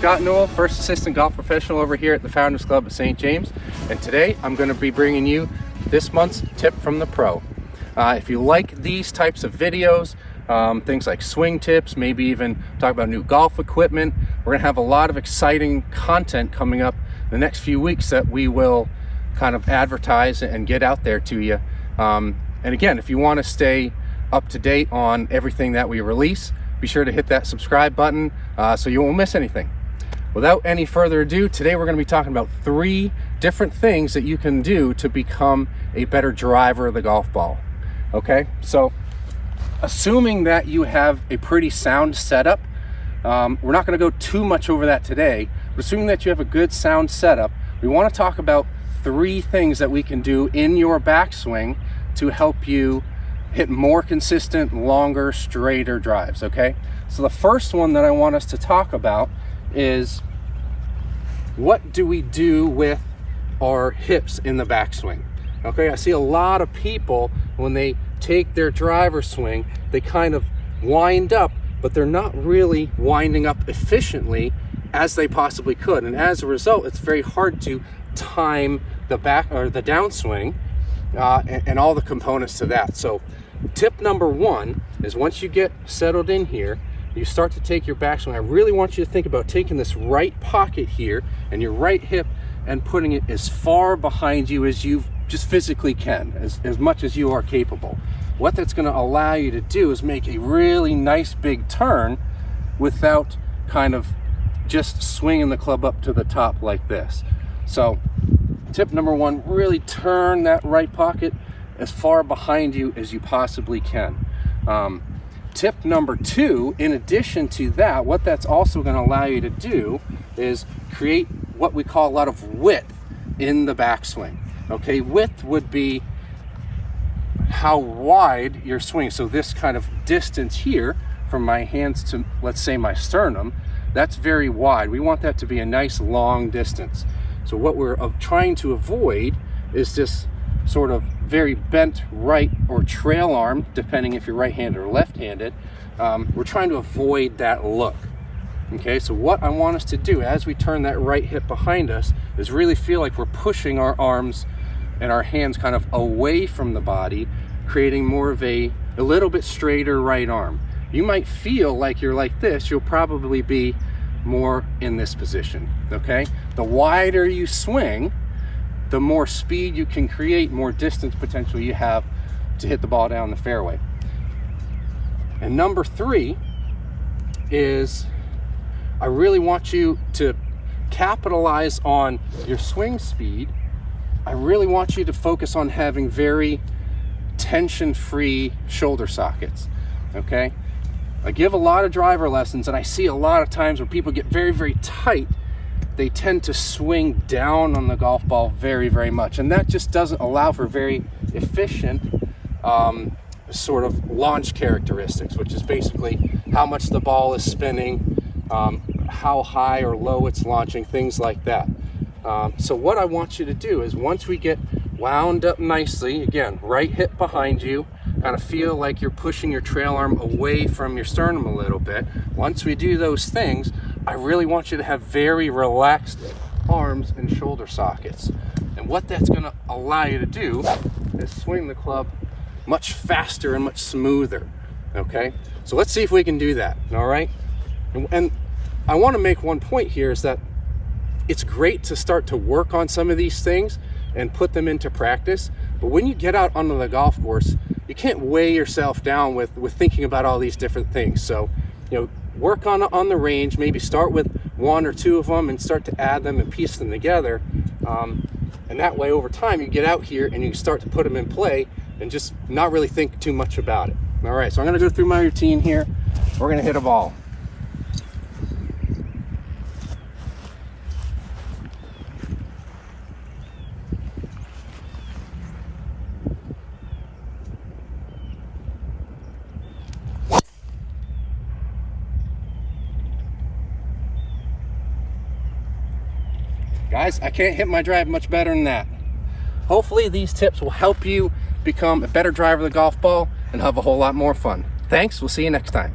Scott Newell, First Assistant Golf Professional over here at the Founders Club at St. James. And today I'm going to be bringing you this month's tip from the pro. If you like these types of videos, things like swing tips, maybe even talk about new golf equipment, we're going to have a lot of exciting content coming up the next few weeks that we will kind of advertise and get out there to you. And again, if you want to stay up to date on everything that we release, be sure to hit that subscribe button so you won't miss anything. Without any further ado, today we're going to be talking about 3 different things that you can do to become a better driver of the golf ball. Okay, so assuming that you have a pretty sound setup, we're not going to go too much over that today, but assuming that you have a good sound setup, we want to talk about 3 things that we can do in your backswing to help you hit more consistent, longer, straighter drives, okay? So the first one that I want us to talk about is, what do we do with our hips in the backswing? Okay, I see a lot of people, when they take their driver swing, they kind of wind up, but they're not really winding up efficiently as they possibly could. And as a result, it's very hard to time the back or the downswing and all the components to that. So tip number 1 is, once you get settled in here, you start to take your backswing. I really want you to think about taking this right pocket here and your right hip and putting it as far behind you as you just physically can, as much as you are capable. What that's going to allow you to do is make a really nice big turn without kind of just swinging the club up to the top like this. So tip number 1, really turn that right pocket as far behind you as you possibly can. Tip number 2, in addition to that, what that's also going to allow you to do is create what we call a lot of width in the backswing. Okay, width would be how wide you're swinging. So this kind of distance here from my hands to, let's say, my sternum, that's very wide. We want that to be a nice long distance. So what we're trying to avoid is this sort of very bent right or trail arm, depending if you're right-handed or left-handed. We're trying to avoid that look. Okay, so what I want us to do as we turn that right hip behind us is really feel like we're pushing our arms and our hands kind of away from the body, creating more of a little bit straighter right arm. You might feel like you're like this, you'll probably be more in this position, okay? The wider you swing, the more speed you can create, more distance potential you have to hit the ball down the fairway. And number 3 is, I really want you to capitalize on your swing speed. I really want you to focus on having very tension-free shoulder sockets, okay? I give a lot of driver lessons, and I see a lot of times when people get very, very tight, they tend to swing down on the golf ball very, very much. And that just doesn't allow for very efficient sort of launch characteristics, which is basically how much the ball is spinning, how high or low it's launching, things like that. So what I want you to do is, once we get wound up nicely, again, right hip behind you, kind of feel like you're pushing your trail arm away from your sternum a little bit. Once we do those things, I really want you to have very relaxed arms and shoulder sockets. And what that's going to allow you to do is swing the club much faster and much smoother. Okay, so let's see if we can do that. All right, and I want to make one point here, is that it's great to start to work on some of these things and put them into practice, but when you get out onto the golf course, you can't weigh yourself down with thinking about all these different things. So, work on the range, maybe start with 1 or 2 of them and start to add them and piece them together. And that way, over time, you get out here and you start to put them in play and just not really think too much about it. All right, so I'm gonna go through my routine here. We're gonna hit a ball. Guys, I can't hit my drive much better than that. Hopefully these tips will help you become a better driver of the golf ball and have a whole lot more fun. Thanks, we'll see you next time.